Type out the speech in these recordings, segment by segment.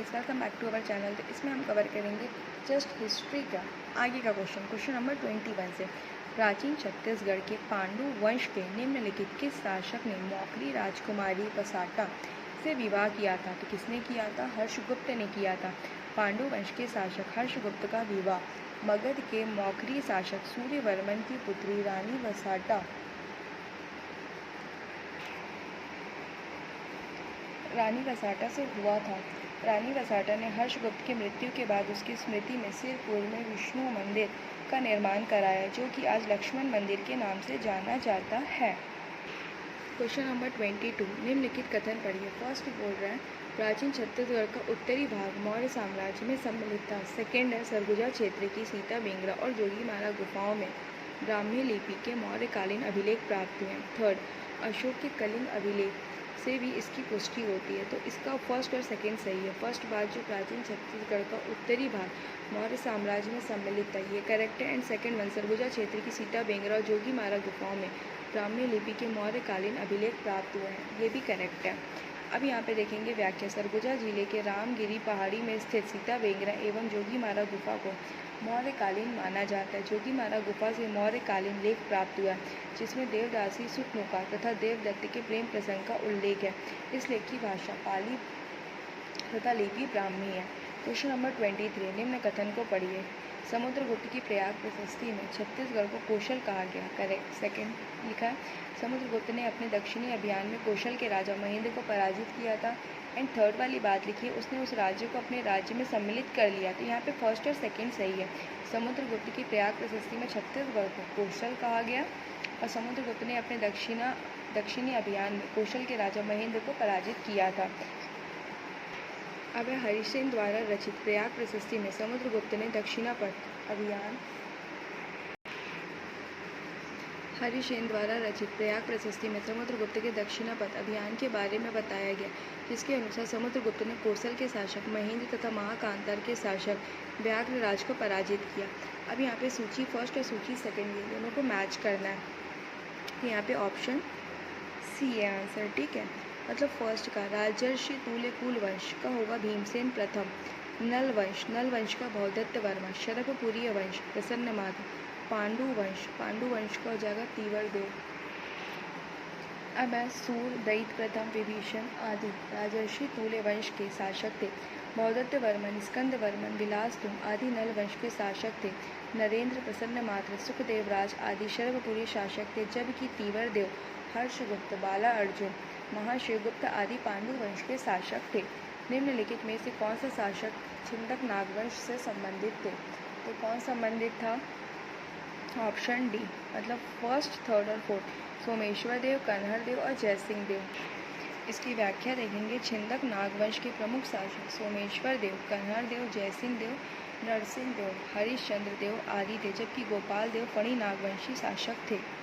Guys, welcome back to our channel. तो इसमें हम कवर करेंगे जस्ट हिस्ट्री का आगे का क्वेश्चन नंबर 21 से। प्राचीन छत्तीसगढ़ के पांडु वंश के निम्नलिखित किस शासक ने मौखरी राजकुमारी वसाटा से विवाह किया था? तो किसने किया था? हर्षगुप्त ने किया था। पांडु वंश के शासक हर्षगुप्त का विवाह मगध के मौखरी शासक सूर्यवर्मन की पुत्री रानी वसाटा से हुआ था। रानी वसाटा ने हर्षगुप्त की मृत्यु के बाद उसकी स्मृति में सिरपुर में विष्णु मंदिर का निर्माण कराया, जो कि आज लक्ष्मण मंदिर के नाम से जाना जाता है। क्वेश्चन नंबर 22, निम्नलिखित कथन पढ़िए। फर्स्ट बोल रहे हैं प्राचीन छत्तीसगढ़ का उत्तरी भाग मौर्य साम्राज्य में सम्मिलित था। सेकेंड है सरगुजा क्षेत्र की सीता बेंगरा और जोगीमारा गुफाओं में ब्राह्मी लिपि के मौर्यकालीन अभिलेख प्राप्त हुए। थर्ड, अशोक के कलिंग अभिलेख से भी इसकी पुष्टि होती है। तो इसका फर्स्ट और सेकंड सही है। फर्स्ट बात, जो प्राचीन छत्तीसगढ़ का उत्तरी भाग मौर्य साम्राज्य में सम्मिलित था, ये करेक्ट है। एंड सेकंड वन, सरगुजा क्षेत्र की सीता बेंगरा और जोगीमारा गुफाओं में ब्राह्मी लिपि के मौर्यकालीन अभिलेख प्राप्त हुए हैं, ये भी करेक्ट है। अब यहाँ पे देखेंगे व्याख्या। सरगुजा जिले के रामगिरी पहाड़ी में स्थित सीता बेंगरा एवं जोगीमारा गुफा को मौर्यकालीन माना जाता है। जोगीमारा गुफा से मौर्यकालीन लेख प्राप्त हुआ, जिसमें देवदासी सुतनुका तथा देवदत्त के प्रेम प्रसंग का उल्लेख है। इस लेख की भाषा पाली तथा लिपि ब्राह्मी है। क्वेश्चन नंबर 23, निम्न कथन को पढ़िए। समुद्रगुप्त की प्रयाग प्रशस्ति में छत्तीसगढ़ को कौशल कहा गया, करेक्ट। सेकंड लिखा है समुद्रगुप्त ने अपने दक्षिणी अभियान में कौशल के राजा महेंद्र को पराजित किया था। एंड थर्ड वाली बात लिखी है, उसने उस राज्य को अपने राज्य में सम्मिलित कर लिया। तो यहाँ पे फर्स्ट और सेकंड सही है। समुद्रगुप्त की प्रयाग प्रशस्ति में छत्तीसगढ़ को कौशल कहा गया और समुद्रगुप्त ने अपने दक्षिणी अभियान में कौशल के राजा महेंद्र को पराजित किया था। अब हरिसेन द्वारा रचित प्रयाग प्रशस्ति में समुद्रगुप्त ने दक्षिणापथ अभियान हरिसेन द्वारा रचित प्रयाग प्रशस्ति में समुद्रगुप्त के दक्षिणापथ अभियान के बारे में बताया गया, जिसके अनुसार समुद्रगुप्त ने कोसल के शासक महेंद्र तथा महाकांतर के शासक व्याघ्रराज को पराजित किया। अब यहाँ पे सूची फर्स्ट और सूची सेकंड, ये दोनों को मैच करना है। यहाँ पे ऑप्शन सी है आंसर, ठीक है। मतलब फर्स्ट का राजर्षि तुल्य कुल वंश का होगा भीमसेन प्रथम, नल वंश का भौदत्त वर्मा, शरभपुरीय वंश प्रसन्नमात्र, पांडु वंश का हो जाएगा तीवरदेव। अब है सूर दैत प्रथम विभीषण आदि राजर्षि तुल्य वंश के शासक थे। भौदत्त वर्मन, स्कंद वर्मन, विलासतुंग आदि नल वंश के शासक थे। नरेंद्र, प्रसन्नमात्र, सुखदेवराज आदि शरभपुरी शासक थे, जबकि तीवरदेव, हर्षगुप्त, बाला अर्जुन, महाशिवगुप्त आदि पांडु वंश के शासक थे। निम्नलिखित में से कौन सा शासक छिंदक नागवंश से संबंधित थे? तो कौन संबंधित था? ऑप्शन डी, मतलब फर्स्ट, थर्ड और फोर्थ, सोमेश्वर देव, कन्हर देव और जयसिंह देव। इसकी व्याख्या देखेंगे। छिंदक नागवंश के प्रमुख शासक सोमेश्वर देव, कन्हर देव, जयसिंह देव, नरसिंह देव, हरिश्चंद्र देव आदि थे, जबकि गोपाल देव फणी नागवंशी शासक थे।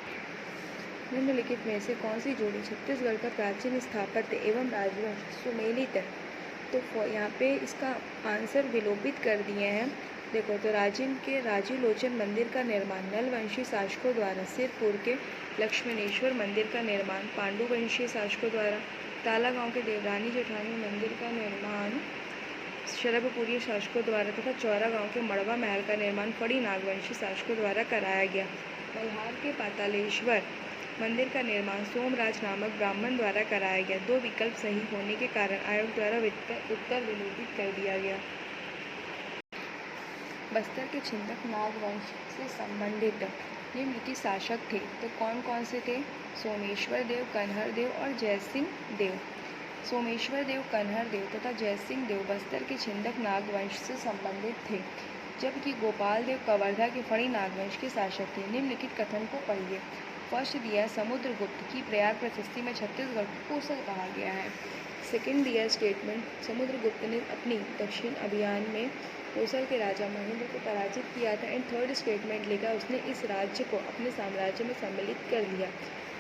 निम्नलिखित में से कौन सी जोड़ी छत्तीसगढ़ का प्राचीन स्थापत्य एवं राजवंश सुमेलित है? तो यहाँ पे इसका आंसर विलोपित कर दिए हैं। देखो, तो राजिम के राजीलोचन मंदिर का निर्माण नलवंशी शासकों द्वारा, सिरपुर के लक्ष्मणेश्वर मंदिर का निर्माण पांडुवंशी शासकों द्वारा, तालागांव के देवरानी जेठानी मंदिर का निर्माण शरभपुरी शासकों द्वारा तथा चौरागांव के मड़वा महल का निर्माण फड़ी नागवंशी शासकों द्वारा कराया गया। मल्हार के पातालेश्वर मंदिर का निर्माण सोमराज नामक ब्राह्मण द्वारा कराया गया। दो विकल्प सही होने के कारण आयोग द्वारा उत्तर विलोपित कर दिया गया। बस्तर के छिंदक नागवंश से संबंधित निम्नलिखित शासक थे, तो कौन कौन से थे? सोमेश्वर देव, कन्हर देव और जयसिंह देव। सोमेश्वर देव, कन्हर देव तथा जयसिंह देव बस्तर के छिंदक नागवंश से संबंधित थे, जबकि गोपाल देव कवर्धा के फणी नागवंश के शासक थे। निम्नलिखित कथन को पढ़िए। फर्स्ट दिया समुद्रगुप्त की प्रयाग प्रशस्ति में छत्तीसगढ़ को कौशल कहा गया है। सेकंड दिया स्टेटमेंट, समुद्रगुप्त ने अपनी दक्षिण अभियान में कौशल के राजा महेंद्र को पराजित किया था। एंड थर्ड स्टेटमेंट लिखा, उसने इस राज्य को अपने साम्राज्य में सम्मिलित कर लिया।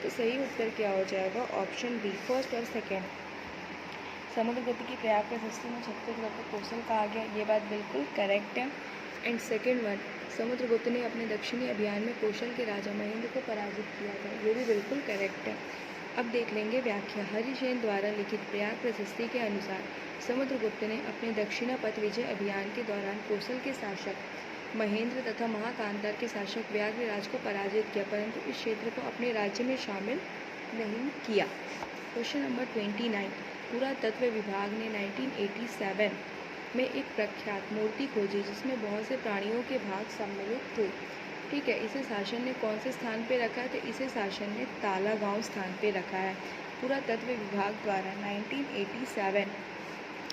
तो सही उत्तर क्या हो जाएगा? ऑप्शन बी, फर्स्ट और सेकेंड। समुद्रगुप्त की प्रयाग प्रशस्ति में छत्तीसगढ़ को कौशल कहा गया, ये बात बिल्कुल करेक्ट है। एंड सेकेंड वन, समुद्रगुप्त ने अपने दक्षिणी अभियान में कौशल के राजा महेंद्र को पराजित किया था, ये भी बिल्कुल करेक्ट है। अब देख लेंगे व्याख्या। हरिसेन द्वारा लिखित प्रयाग प्रशस्ति के अनुसार समुद्रगुप्त ने अपने दक्षिणापथ विजय अभियान के दौरान कोसल के शासक महेंद्र तथा महाकांतार के शासक व्याघ्रराज को पराजित किया, परंतु इस क्षेत्र को अपने राज्य में शामिल नहीं किया। Question number 29। पुरातत्व विभाग ने 1987 में एक प्रख्यात मूर्ति खोजी जिसमें बहुत से प्राणियों के भाग सम्मिलित थे। ठीक है, इसे शासन ने कौन से स्थान पे रखा है? तो इसे शासन ने ताला गांव स्थान पे रखा है। पुरातत्व विभाग द्वारा 1987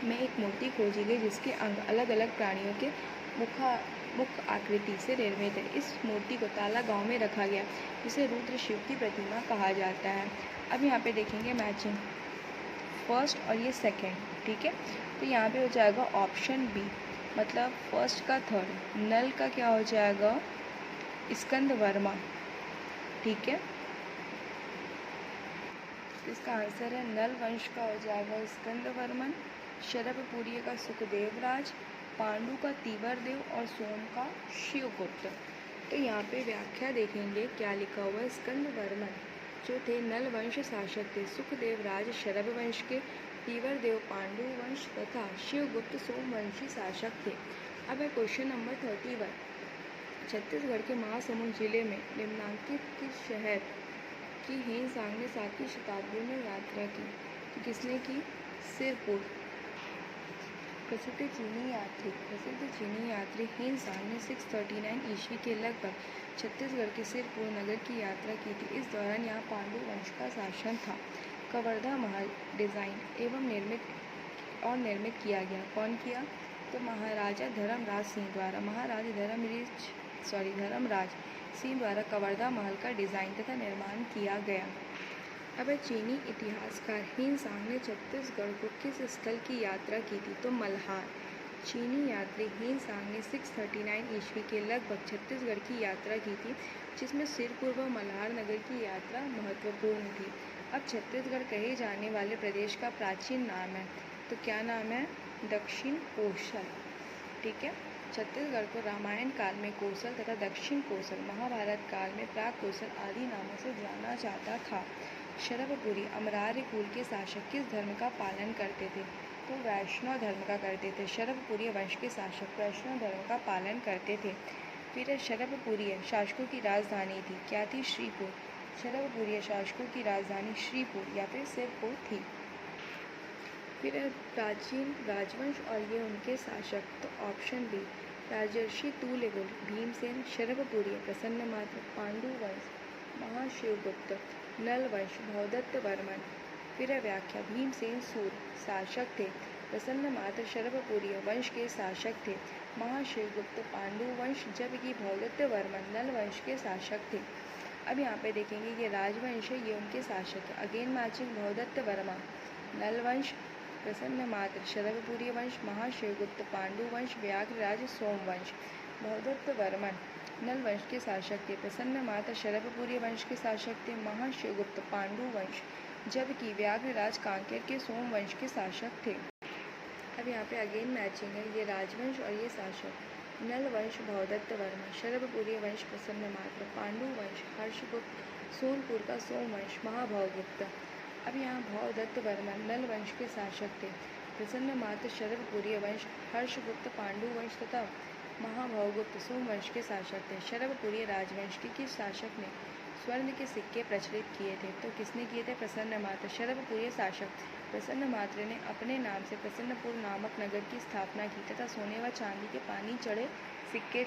में एक मूर्ति खोजी गई जिसके अंग अलग अलग प्राणियों के मुख्य आकृति से निर्मित है। इस मूर्ति को ताला गांव में रखा गया, जिसे रुद्र शिव की प्रतिमा कहा जाता है। अब यहाँ पे देखेंगे मैचिंग फर्स्ट और ये सेकेंड। ठीक है, तो यहाँ पे हो जाएगा ऑप्शन बी, मतलब फर्स्ट का थर्ड। नल का क्या हो जाएगा? स्कंद वर्मा। ठीक है, इसका आंसर है नल वंश का हो जाएगा स्कंद वर्मन, शरभपुरी का सुखदेव राज, पांडु का तीवर देव और सोम का शिवगुप्त। तो यहाँ पे व्याख्या देखेंगे क्या लिखा हुआ है। स्कंद वर्मन जो थे नल वंश शासक थे, सुखदेव राज शरभ वंश के, तीवर देव पांडु वंश तथा शिवगुप्त सोमवंशी शासक थे। अब है क्वेश्चन नंबर 31। छत्तीसगढ़ के महासमुंद जिले में निम्नांकित किस शहर की हेनसांग ने 7वीं शताब्दी में यात्रा की? तो किसने की? सिरपुर। प्रसिद्ध चीनी यात्री हेनसांग ने 639 ईस्वी के लगभग छत्तीसगढ़ के सिरपुर नगर की यात्रा की थी। इस दौरान यहाँ पांडु वंश का शासन था। कवर्धा महल डिज़ाइन एवं निर्मित किया गया। कौन किया? तो महाराजा धर्मराज सिंह द्वारा। धर्मराज सिंह द्वारा कवर्धा महल का डिज़ाइन तथा निर्माण किया गया। अब चीनी इतिहासकार हेनसांग ने छत्तीसगढ़ को किस स्थल की यात्रा की थी? तो मल्हार। चीनी यात्री हेनसांग ने 639 ईस्वी के लगभग छत्तीसगढ़ की यात्रा की थी, जिसमें सिरपुर व मल्हार नगर की यात्रा महत्वपूर्ण थी। अब छत्तीसगढ़ कहे जाने वाले प्रदेश का प्राचीन नाम है, तो क्या नाम है? दक्षिण कोसल। ठीक है, छत्तीसगढ़ को रामायण काल में कोसल तथा दक्षिण कोसल, महाभारत काल में प्राग कोसल आदि नामों से जाना जाता था। शरभपुरी अमरार्य कुल के शासक किस धर्म का पालन करते थे? तो वैष्णव धर्म का करते थे। शरभपुरी वंश के शासक वैष्णव धर्म का पालन करते थे। फिर शरभपुरी शासकों की राजधानी थी, क्या थी? श्रीपुर। शरभपुरी शासकों की राजधानी श्रीपुर या फिर सिरपुर थी। फिर प्राचीन राजवंश और ये उनके शासक, तो ऑप्शन बी राजर्षि तुल्यबल, भीमसेन, शरभपुरी, प्रसन्नमात्र, पांडु वंश, महाशिवगुप्त, नल वंश, भवदत्त वर्मन। फिर व्याख्या। भीमसेन सूर शासक थे, प्रसन्नमात्र शरभपुरी वंश के शासक थे, महाशिवगुप्त पांडु वंश, जबकि भवदत्त वर्मन नल वंश के शासक थे। अब यहाँ पे देखेंगे ये राजवंश है, ये उनके शासक है। Again matching. भवदत्त वर्मा नल वंश, प्रसन्नमात्र शरभपुरी वंश, महाशिवगुप्त पांडु वंश, व्याघ्रराज सोमवंश। भवदत्त वर्मन नल वंश के शासक थे, प्रसन्नमात्र शरभपुरी वंश के शासक थे, महाशिवगुप्त पांडु वंश, जबकि व्याघ्रराज कांकेर के सोमवंश के शासक थे। अब यहाँ पे अगेन मैचिंग है। ये राजवंश और ये शासक। नल वंश भवदत्त वर्मा, शरभपुरी वंश प्रसन्नमात्र, पांडु वंश हर्षगुप्त, सोनपुर का सोमवंश, महाभवगुप्त। अब यहाँ भवदत्त वर्मन नल वंश के शासक थे, प्रसन्नमात्र शरभपुरी वंश हर्षगुप्त पांडु वंश तथा महाभवगुप्त सोमवंश के शासक थे। शरभपुरी राजवंश के किस शासक ने स्वर्ण के सिक्के प्रचलित किए थे? तो किसने किए थे? प्रसन्नमात्र। शरभपुरी शासक प्रसन्नमात्र ने अपने नाम से प्रसन्नपुर नामक नगर की स्थापना की तथा सोने व चांदी के पानी चढ़े सिक्के